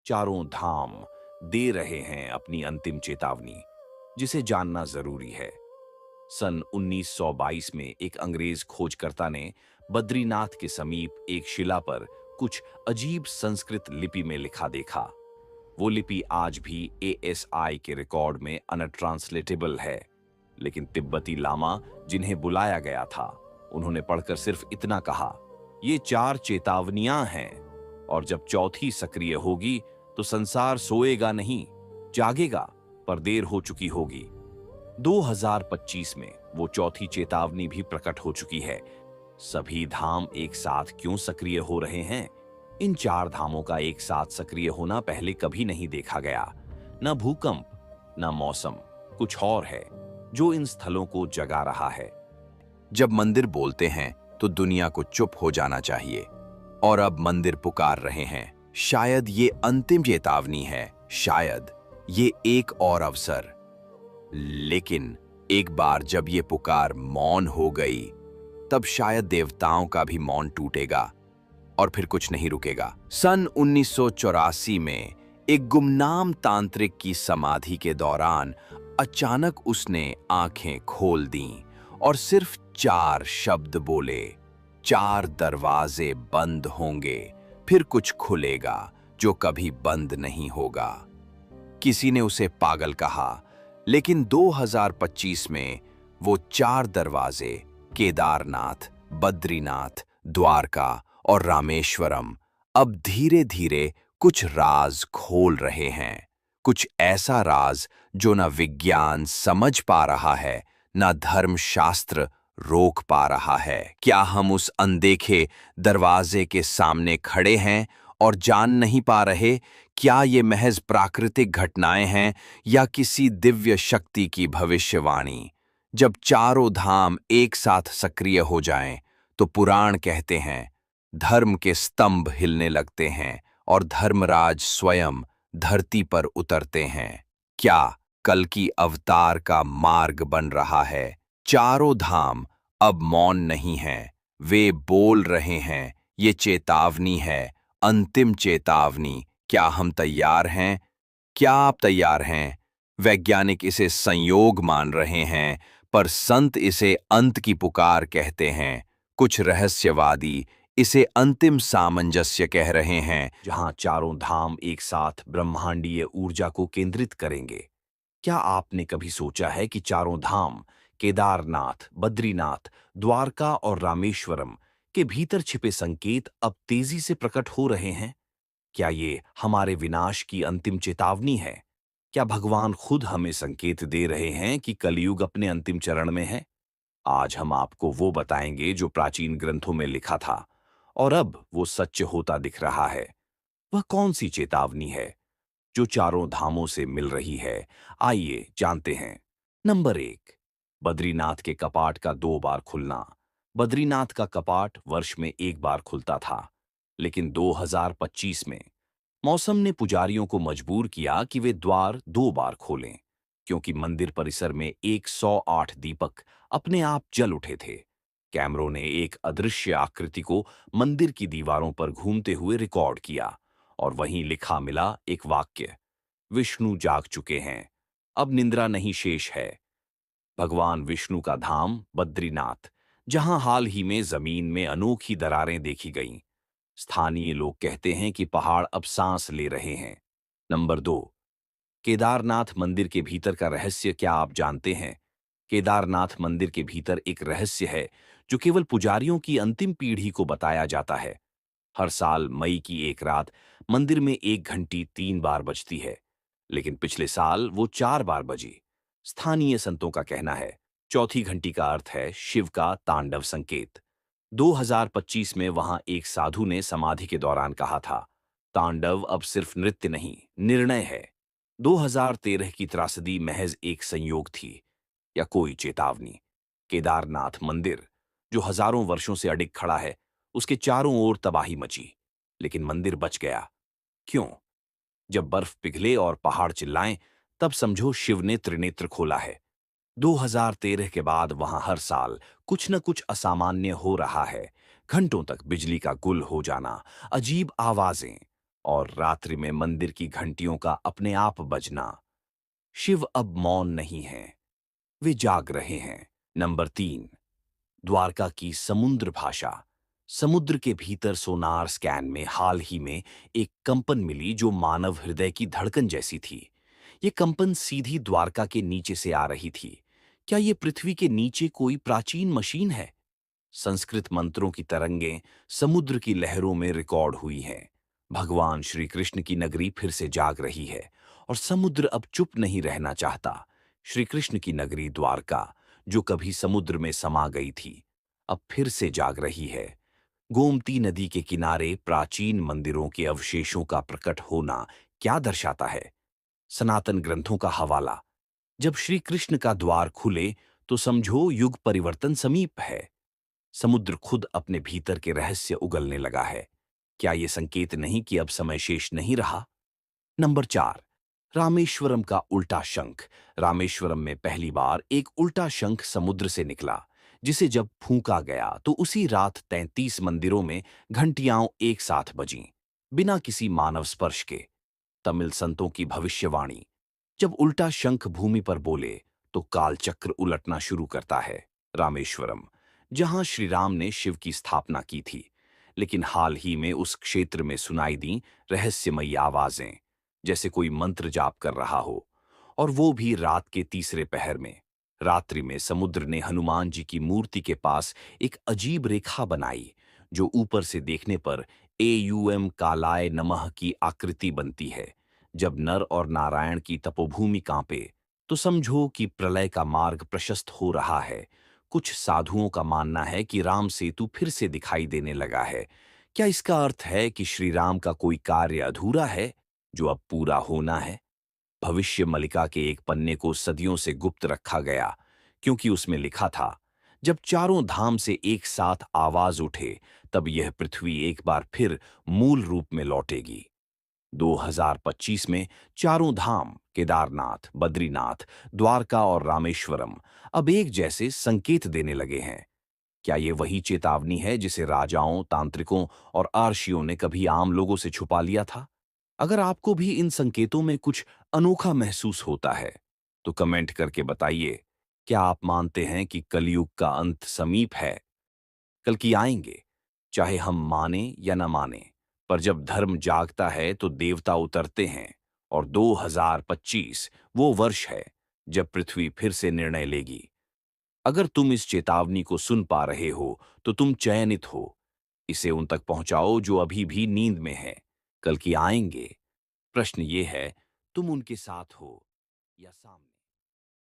चारों धाम दे रहे हैं अपनी अंतिम चेतावनी, जिसे जानना जरूरी है। सन 1922 में एक अंग्रेज खोजकर्ता ने बद्रीनाथ के समीप एक शिला पर कुछ अजीब संस्कृत लिपि में लिखा देखा। वो लिपि आज भी एएसआई के रिकॉर्ड में अनट्रांसलेटेबल है, लेकिन तिब्बती लामा जिन्हें बुलाया गया था, उन्होंने पढ़कर सिर्फ इतना कहा, ये 4 चेतावनियां हैं, और जब चौथी सक्रिय होगी तो संसार सोएगा नहीं, जागेगा, पर देर हो चुकी होगी। 2025 में वो चौथी चेतावनी भी प्रकट हो चुकी है। सभी धाम एक साथ क्यों सक्रिय हो रहे हैं? इन 4 धामों का एक साथ सक्रिय होना पहले कभी नहीं देखा गया। न भूकंप, न मौसम, कुछ और है जो इन स्थलों को जगा रहा है। जब मंदिर बोलते हैं तो दुनिया को चुप हो जाना चाहिए, और अब मंदिर पुकार रहे हैं। शायद ये अंतिम चेतावनी है, शायद ये एक और अवसर। लेकिन एक बार जब ये पुकार मौन हो गई, तब शायद देवताओं का भी मौन टूटेगा, और फिर कुछ नहीं रुकेगा। सन 1984 में एक गुमनाम तांत्रिक की समाधि के दौरान अचानक उसने आंखें खोल दीं और सिर्फ 4 शब्द बोले, 4 दरवाजे बंद होंगे, फिर कुछ खुलेगा जो कभी बंद नहीं होगा। किसी ने उसे पागल कहा, लेकिन 2025 में वो 4 दरवाजे केदारनाथ, बद्रीनाथ, द्वारका और रामेश्वरम अब धीरे धीरे कुछ राज खोल रहे हैं। कुछ ऐसा राज जो न विज्ञान समझ पा रहा है, न धर्मशास्त्र रोक पा रहा है। क्या हम उस अनदेखे दरवाजे के सामने खड़े हैं और जान नहीं पा रहे? क्या ये महज प्राकृतिक घटनाएं हैं या किसी दिव्य शक्ति की भविष्यवाणी? जब चारों धाम एक साथ सक्रिय हो जाएं, तो पुराण कहते हैं, धर्म के स्तंभ हिलने लगते हैं और धर्मराज स्वयं धरती पर उतरते हैं। क्या कल की अवतार का मार्ग बन रहा है? चारों धाम अब मौन नहीं हैं, वे बोल रहे हैं। ये चेतावनी है, अंतिम चेतावनी। क्या हम तैयार हैं? क्या आप तैयार हैं? वैज्ञानिक इसे संयोग मान रहे हैं, पर संत इसे अंत की पुकार कहते हैं। कुछ रहस्यवादी इसे अंतिम सामंजस्य कह रहे हैं, जहां चारों धाम एक साथ ब्रह्मांडीय ऊर्जा को केंद्रित करेंगे। क्या आपने कभी सोचा है कि चारों धाम केदारनाथ, बद्रीनाथ, द्वारका और रामेश्वरम के भीतर छिपे संकेत अब तेजी से प्रकट हो रहे हैं? क्या ये हमारे विनाश की अंतिम चेतावनी है? क्या भगवान खुद हमें संकेत दे रहे हैं कि कलयुग अपने अंतिम चरण में है? आज हम आपको वो बताएंगे जो प्राचीन ग्रंथों में लिखा था और अब वो सच होता दिख रहा है। वह कौन सी चेतावनी है जो चारों धामों से मिल रही है? आइए जानते हैं। नंबर 1, बद्रीनाथ के कपाट का 2 बार खुलना। बद्रीनाथ का कपाट वर्ष में 1 बार खुलता था, लेकिन 2025 में मौसम ने पुजारियों को मजबूर किया कि वे द्वार 2 बार खोलें, क्योंकि मंदिर परिसर में 108 दीपक अपने आप जल उठे थे। कैमरों ने एक अदृश्य आकृति को मंदिर की दीवारों पर घूमते हुए रिकॉर्ड किया, और वहीं लिखा मिला एक वाक्य, विष्णु जाग चुके हैं, अब निंद्रा नहीं शेष है। भगवान विष्णु का धाम बद्रीनाथ, जहां हाल ही में जमीन में अनोखी दरारें देखी गईं। स्थानीय लोग कहते हैं कि पहाड़ अब सांस ले रहे हैं। नंबर 2, केदारनाथ मंदिर के भीतर का रहस्य क्या आप जानते हैं? केदारनाथ मंदिर के भीतर एक रहस्य है जो केवल पुजारियों की अंतिम पीढ़ी को बताया जाता है। हर साल मई की एक रात मंदिर में 1 घंटी 3 बार बजती है, लेकिन पिछले साल वो 4 बार बजी। स्थानीय संतों का कहना है, चौथी घंटी का अर्थ है शिव का तांडव संकेत। 2025 में वहां एक साधु ने समाधि के दौरान कहा था, तांडव अब सिर्फ नृत्य नहीं, निर्णय है। 2013 की त्रासदी महज एक संयोग थी या कोई चेतावनी? केदारनाथ मंदिर, जो हजारों वर्षों से अडिग खड़ा है, उसके चारों ओर तबाही मची, लेकिन मंदिर बच गया। क्यों? जब बर्फ पिघले और पहाड़ चिल्लाएं, तब समझो शिव ने त्रिनेत्र खोला है। 2013 के बाद वहां हर साल कुछ न कुछ असामान्य हो रहा है। घंटों तक बिजली का गुल हो जाना, अजीब आवाजें और रात्रि में मंदिर की घंटियों का अपने आप बजना। शिव अब मौन नहीं हैं, वे जाग रहे हैं। नंबर 3, द्वारका की समुद्र भाषा। समुद्र के भीतर सोनार स्कैन में हाल ही में एक कंपन मिली जो मानव हृदय की धड़कन जैसी थी। ये कंपन सीधी द्वारका के नीचे से आ रही थी। क्या ये पृथ्वी के नीचे कोई प्राचीन मशीन है? संस्कृत मंत्रों की तरंगें समुद्र की लहरों में रिकॉर्ड हुई हैं। भगवान श्री कृष्ण की नगरी फिर से जाग रही है और समुद्र अब चुप नहीं रहना चाहता। श्री कृष्ण की नगरी द्वारका, जो कभी समुद्र में समा गई थी, अब फिर से जाग रही है। गोमती नदी के किनारे प्राचीन मंदिरों के अवशेषों का प्रकट होना क्या दर्शाता है? सनातन ग्रंथों का हवाला। जब श्री कृष्ण का द्वार खुले तो समझो युग परिवर्तन समीप है। समुद्र खुद अपने भीतर के रहस्य उगलने लगा है। क्या ये संकेत नहीं कि अब समय शेष नहीं रहा? नंबर 4, रामेश्वरम का उल्टा शंख। रामेश्वरम में पहली बार एक उल्टा शंख समुद्र से निकला, जिसे जब फूंका गया तो उसी रात 33 मंदिरों में घंटियां एक साथ बजीं, बिना किसी मानव स्पर्श के। तमिल संतों की भविष्यवाणी। जब उल्टा शंख भूमि पर बोले तो कालचक्र उलटना शुरू करता है। रामेश्वरम, जहां श्री राम ने शिव की स्थापना की थी, लेकिन हाल ही में उस क्षेत्र में सुनाई दी रहस्यमयी आवाजें, जैसे कोई मंत्र जाप कर रहा हो, और वो भी रात के तीसरे पहर में। रात्रि में समुद्र ने हनुमान जी की मूर्ति के पास एक अजीब रेखा बनाई, जो ऊपर से देखने पर एयूएम कालाय नमः की आकृति बनती है। जब नर और नारायण की तपोभूमि कांपे, तो समझो कि प्रलय का मार्ग प्रशस्त हो रहा है। कुछ साधुओं का मानना है कि राम सेतु फिर से दिखाई देने लगा है। क्या इसका अर्थ है कि श्री राम का कोई कार्य अधूरा है, जो अब पूरा होना है? भविष्य मलिका के एक पन्ने को सदियों से गुप्त रखा गया, क्योंकि उसमें लिखा था, जब चारों धाम से एक साथ आवाज उठे, तब यह पृथ्वी एक बार फिर मूल रूप में लौटेगी। 2025 में चारों धाम केदारनाथ, बद्रीनाथ, द्वारका और रामेश्वरम अब एक जैसे संकेत देने लगे हैं। क्या ये वही चेतावनी है जिसे राजाओं, तांत्रिकों और आर्षियों ने कभी आम लोगों से छुपा लिया था? अगर आपको भी इन संकेतों में कुछ अनोखा महसूस होता है, तो कमेंट करके बताइए। क्या आप मानते हैं कि कलयुग का अंत समीप है? कल की आएंगे, चाहे हम माने या न माने, पर जब धर्म जागता है तो देवता उतरते हैं। और 2025 वो वर्ष है जब पृथ्वी फिर से निर्णय लेगी। अगर तुम इस चेतावनी को सुन पा रहे हो तो तुम चयनित हो। इसे उन तक पहुंचाओ जो अभी भी नींद में है। कल की आएंगे। प्रश्न ये है, तुम उनके साथ हो या सामने?